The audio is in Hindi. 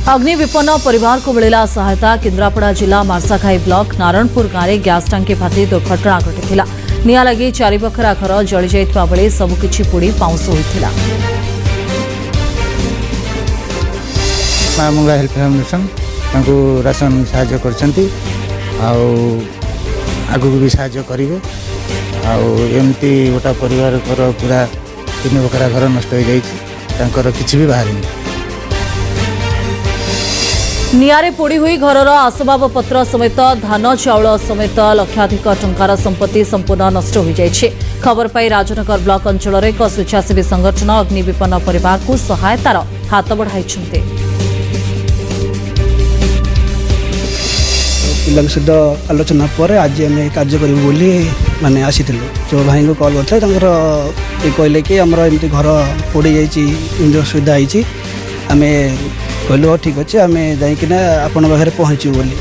अग्नि विपन्न परिवार को मिला सहायता। केन्द्रापड़ा जिला मार्साखाई ब्लॉक नारायणपुर गाँव में गैस टांकी फाटी दुर्घटना घटी। निआं लगी चारिपाखरा घर जली जाइतिबा बेले सबकिछि पोड़ी पाउंस होइथिला। माँ मंगला हेल्प फाउंडेशन राशन साहाय्य करछंती आगु भी साहाय्य करेंगे। एमती गोटा परिवार पूरा 3 बखरा घर नष्ट हो जाइए किसी भी बाहर निआरे पोड़ी हुई घरर आसबाब पत्र समेत धान चाउल समेत लक्षाधिक टंकार संपत्ति संपूर्ण नष्ट हो जाइए। खबर पाई राजनगर ब्लॉक अंचल एक स्वेच्छासेवी संगठन अग्नि विपन्न परिवार को सहायतार हाथ बढ़ाई। पिला सहित आलोचना पर आज आम कार्य करूँ माने आसी जो भाई को कल करते कहले कि आमर एमती घर पोड़ी जाइए असुविधा होती आम कहलु ठीक अच्छे आम जाइना आपण पाखे पहुँचू बोली।